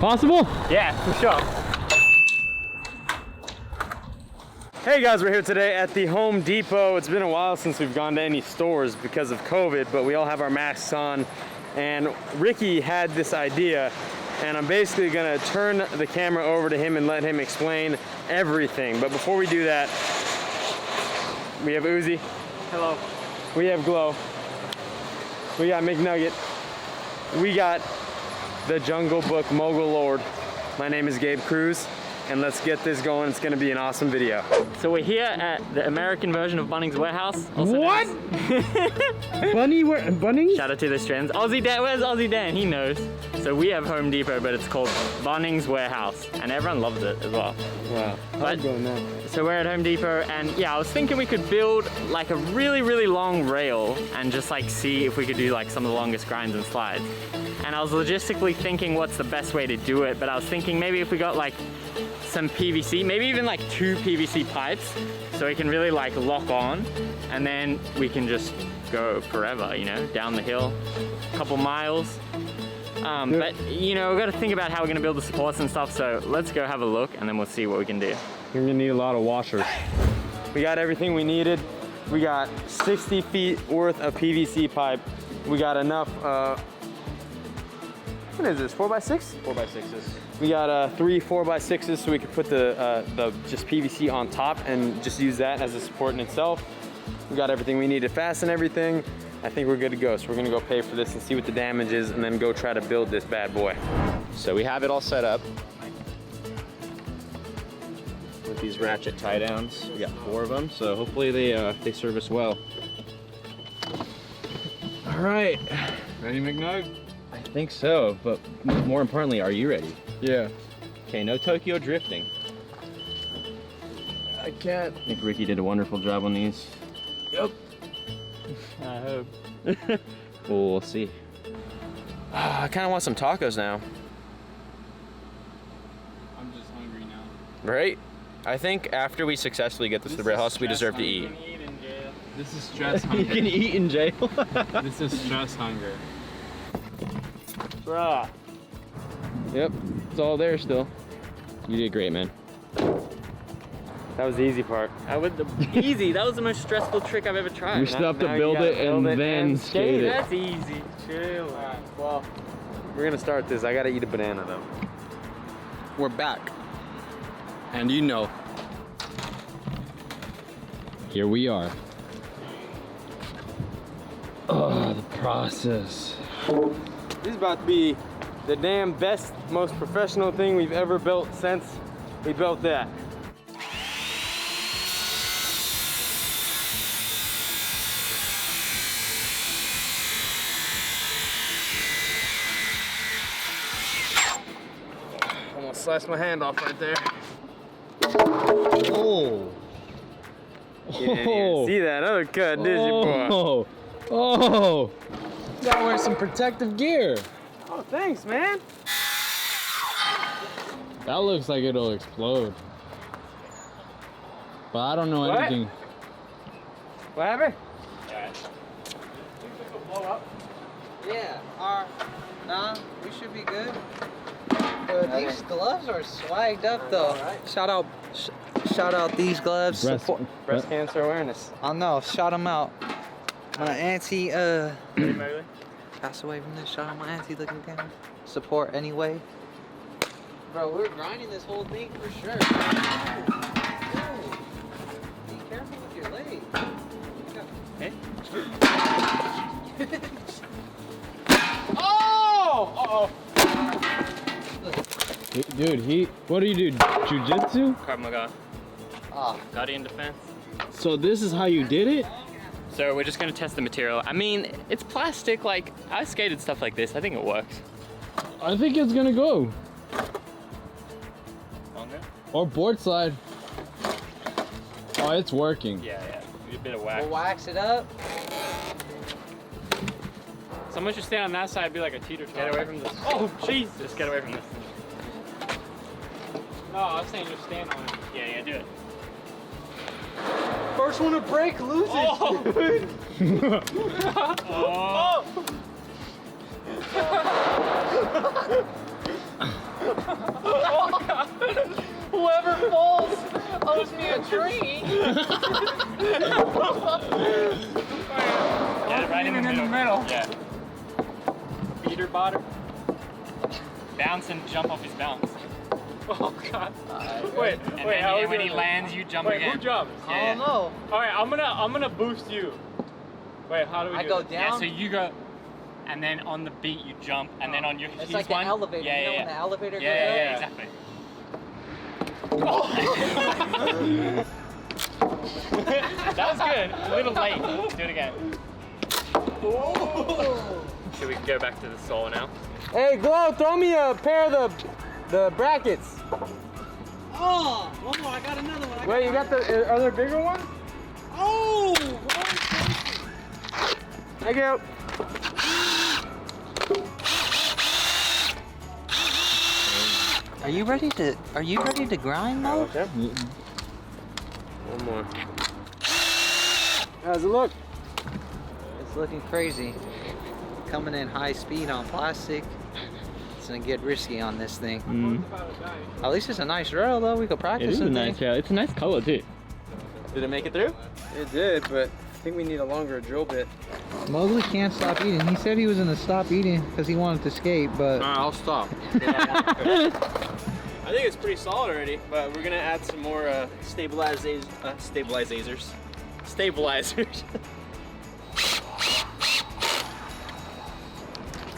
Possible? Yeah, for sure. Hey guys, we're here today at the Home Depot. It's been a while since we've gone to any stores because of COVID, but we all have our masks on. And Ricky had this idea, and I'm basically gonna turn the camera over to him and let him explain everything. But before we do that, we have Uzi. Hello. We have Glow. We got McNugget. We got the Jungle Book Mogul Lord. My name is Gabe Cruz, and let's get this going. It's gonna be an awesome video. So we're here at the American version of Bunnings Warehouse. What? Bunnings? Shout out to the Strands. Aussie Dan, where's Aussie Dan? He knows. So we have Home Depot, but it's called Bunnings Warehouse, and everyone loves it as well. Wow. But, going now. so we're at Home Depot, and yeah, I was thinking we could build like a really long rail and just like see if we could do like some of the longest grinds and slides. And I was logistically thinking what's the best way to do it, but I was thinking maybe if we got like some PVC, maybe even like 2 PVC pipes, so we can really like lock on, and then we can just go forever, you know, down the hill, a couple miles. But you know, we've got to think about how we're gonna build the supports and stuff, so let's go have a look and then we'll see what we can do. You're gonna need a lot of washers. We got everything we needed. We got 60 feet worth of PVC pipe. We got enough, what is this, 4x6? 4x6s. We got 3 4x6s so we could put the just PVC on top and just use that as a support in itself. We got everything we need to fasten everything. I think we're good to go. So we're gonna go pay for this and see what the damage is and then go try to build this bad boy. So we have it all set up with these ratchet tie downs. We got 4 of them, so hopefully they serve us well. All right. Ready, McNug? I think so, but more importantly, are you ready? Yeah. Okay, no Tokyo drifting. I can't. I think Ricky did a wonderful job on these. Yep. I hope. Well, we'll see. I kind of want some tacos now. I'm just hungry now. Right? I think after we successfully get this to the Braille House, we deserve to eat. This is stress You hunger. can eat in jail. This is stress hunger. Bruh. Yep, it's all there still. You did great, man. That was the easy part. Easy, that was the most stressful trick I've ever tried. We still have to now you build gotta it and build it then and skate it. That's easy. Chill. Well, we're gonna start this. I gotta eat a banana though. We're back. And you know. Here we are. Oh, the process. This is about to be the damn best, most professional thing we've ever built since we built that. Almost sliced my hand off right there. Oh. You didn't even see that other cut, did you, boy? Oh. Oh. You gotta wear some protective gear. Oh, thanks, man. That looks like it'll explode. But I don't know What? anything. What happened? Yeah, nah, we should be good. These gloves are swagged up though. Shout out these gloves. Breast cancer awareness. I know, shout them out. My auntie, pass away from this. Shout out my auntie looking down. Support anyway. Bro, we're grinding this whole thing for sure. Ooh. Be careful with your leg. Hey. Oh! Uh-oh. Dude, what do you do? Jiu-jitsu? Krav Maga. Ah. Guardian defense. So this is how you did it? So we're just gonna test the material. I mean, it's plastic. Like, I skated stuff like this. I think it works. I think it's gonna go. Longer? Or board slide. Oh, it's working. Yeah. Need a bit of wax. We'll wax it up. Someone should stand on that side and be like a teeter totter. Get away from this. Oh, jeez. Just get away from this. No, I was saying just stand on it. Yeah, do it. First one to break, lose it. Oh. Yeah, right in the middle. Yeah. Beater botter. Bounce and jump off his bounce. Oh God. Wait, and when he lands, you jump again. Who jumps? I don't know. All right, I'm gonna boost you. Wait, how do we I do go it? down. Yeah, so you go, and then on the beat you jump, and then on your It's his like one. an elevator. Yeah, you know yeah, when the elevator goes yeah, up? exactly. That was good. A little late. Do it again. Should we go back to the solo now? Hey, Glow, throw me a pair of the brackets. Oh, one more. I got another one. Wait, you got the, are there bigger ones? Oh! Thank you. Are you ready to grind, Mo? Okay. One more. How's it look? It's looking crazy. Coming in high speed on plastic. It's gonna get risky on this thing. At least it's a nice rail though. We could practice it. rail. It's a nice color too. Did it make it through? It did, but I think we need a longer drill bit. Mowgli can't stop eating. He said he was gonna stop eating because he wanted to skate, but I'll stop. I think it's pretty solid already, but we're gonna add some more stabilizers.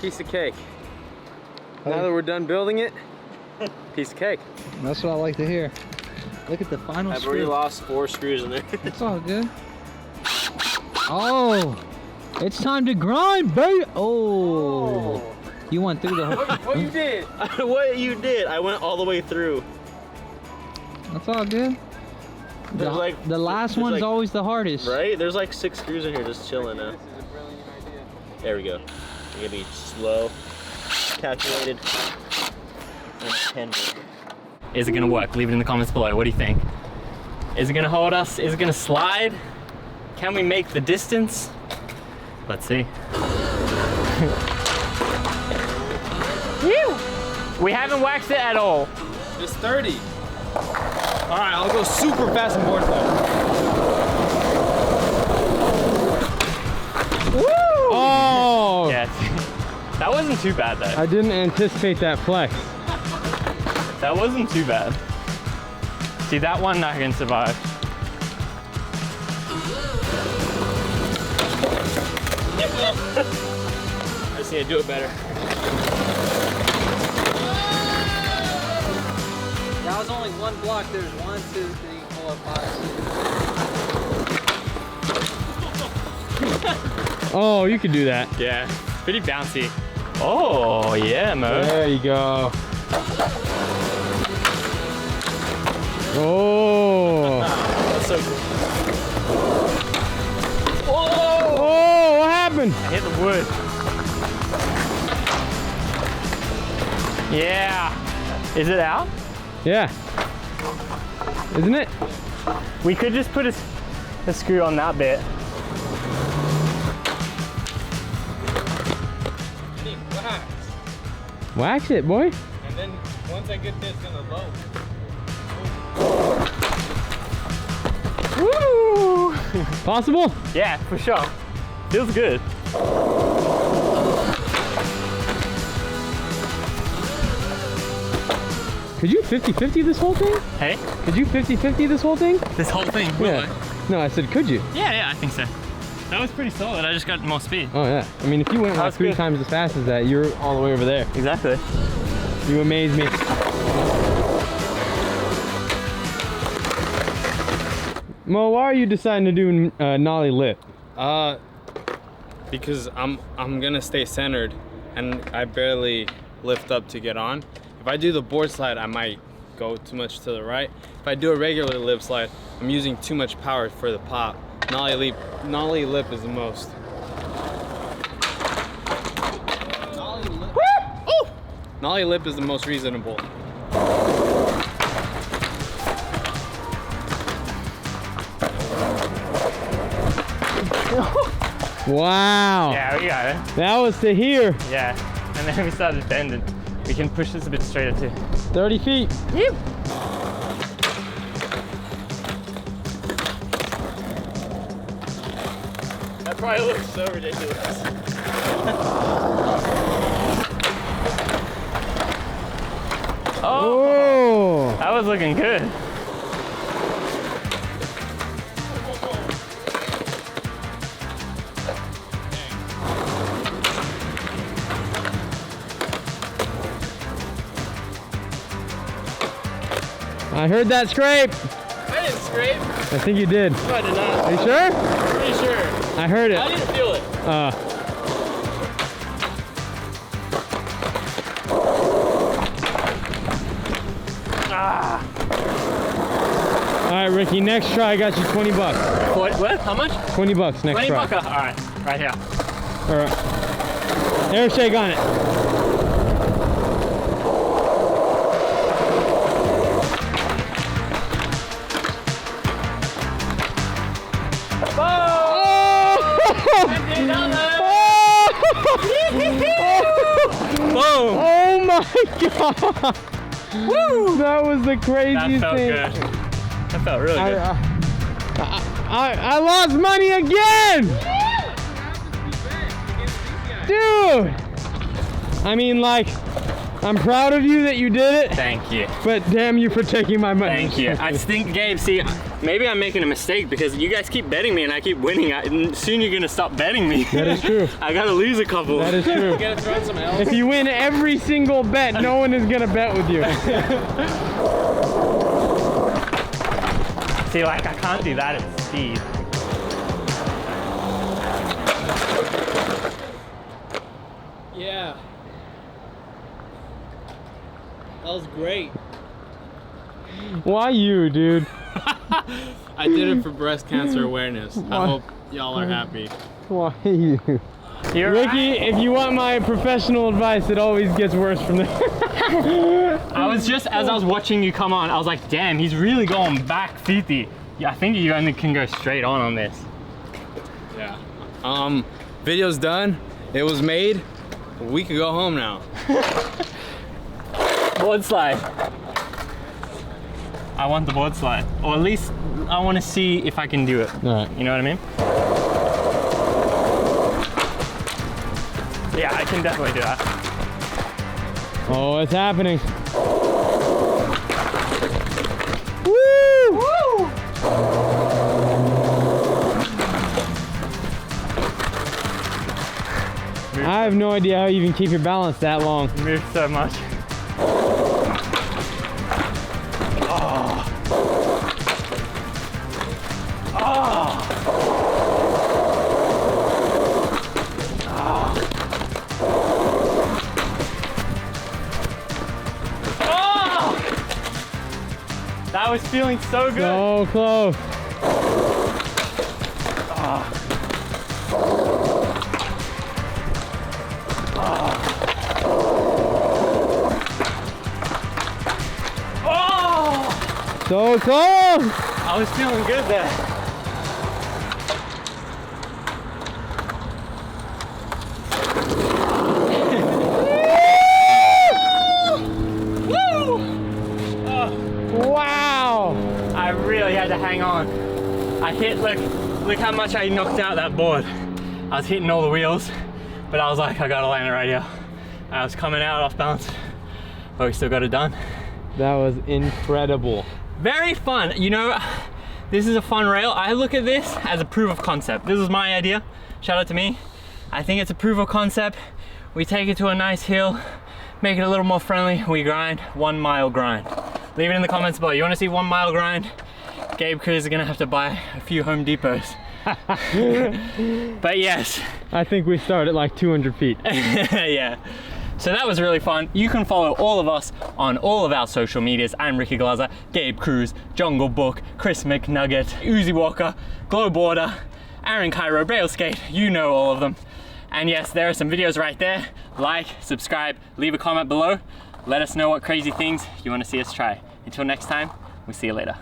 Piece of cake. Now that we're done building it, piece of cake. that's what I like to hear. Look at the final I've already screw. lost 4 screws in there. It's all good. Oh, it's time to grind, baby. Oh, you went through the whole. What you did? What you did? I went all the way through. That's all good. The, There's like- the last there's one's like- always the hardest. Right? There's like 6 screws in here just chilling now. This is a brilliant idea. There we go. You're gonna be slow, calculated, and tender. Is it gonna work? Leave it in the comments below. What do you think? Is it gonna hold us? Is it gonna slide? Can we make the distance? Let's see. Whew! We haven't waxed it at all. It's 30. All right, I'll go super fast and board slide. Woo! Oh! Yeah, that wasn't too bad though. I didn't anticipate that flex. That wasn't too bad. See, that one I can survive. I just need to do it better. That was only one block. There's 1, 2, 3, 4, 5. Oh, you could do that. Yeah, pretty bouncy. Oh, yeah, Mo. There you go. Oh. That's so cool. Oh, what happened? I hit the wood. Yeah. Is it out? Yeah. Isn't it? We could just put a screw on that bit. Wax it, boy. And then once I get this in the low. Woo! Possible? Yeah, for sure. Feels good. Could you 50-50 this whole thing? Hey, Could you 50-50 this whole thing? this whole thing. Yeah. No, I said could you? Yeah, I think so. That was pretty solid. I just got more speed. Oh yeah. I mean, if you went like That's 3 good. times as fast as that, you're all the way over there. Exactly. You amaze me. Mo, why are you deciding to do nollie lip? Because I'm gonna stay centered, and I barely lift up to get on. If I do the board slide, I might go too much to the right. If I do a regular lip slide, I'm using too much power for the pop. Nollie lip is the most. Nollie lip is the most reasonable. Wow. Yeah, we got it. That was to here. Yeah. And then we started bending. We can push this a bit straighter too. 30 feet. Yep. probably looks so ridiculous. Oh! That was looking good. I heard that scrape. I didn't scrape. I think you did. No, I did not. Are you sure? Pretty sure. I heard it. I didn't feel it. All right, Ricky, next try I got you 20 bucks. What? How much? 20 bucks next 20 try. bucks. All right, right here. All right. Air shake on it. Boom! Oh my god! Woo! That was the craziest That felt thing. good. That felt really good. I lost money again! Dude! I mean, like, I'm proud of you that you did it, Thank you. but damn you for taking my money. Thank you. I think, Gabe, see, maybe I'm making a mistake because you guys keep betting me and I keep winning. Soon you're gonna stop betting me. That is true. I gotta lose a couple. That is true. You gotta throw in some L's. If you win every single bet, no one is gonna bet with you. See, like, I can't do that at speed. Yeah. That was great. Why you, dude? I did it for breast cancer awareness. I hope y'all are happy. Why you? You're Ricky, if you want my professional advice, it always gets worse from there. I was just, as I was watching you come on, I was like, damn, he's really going back 50. Yeah, I think you only can go straight on this. Yeah. Video's done. It was made. We can go home now. Board slide. I want the board slide. Or at least I want to see if I can do it. All right. You know what I mean? Yeah, I can definitely do that. Oh, it's happening. I have no idea how you even keep your balance that long. Move so much. That was feeling so good. So close. So close. I was feeling good there. Wow. I really had to hang on. I hit, look how much I knocked out that board. I was hitting all the wheels, but I was like, I gotta land it right here. I was coming out off balance, but we still got it done. That was incredible. Very fun. You know, this is a fun rail. I look at this as a proof of concept. This was my idea. Shout out to me. I think it's a proof of concept. We take it to a nice hill, make it a little more friendly. We grind 1 mile grind. Leave it in the comments below. You want to see 1 mile grind? Gabe Cruz is gonna have to buy a few Home Depots. But yes. I think we start at like 200 feet. Yeah. So that was really fun. You can follow all of us on all of our social medias. I'm Ricky Glazer, Gabe Cruz, Jungle Book, Chris McNugget, Uzi Walker, Glow Border, Aaron Cairo, Braille Skate. You know all of them. And yes, there are some videos right there. Like, subscribe, leave a comment below. Let us know what crazy things you want to see us try. Until next time, we'll see you later.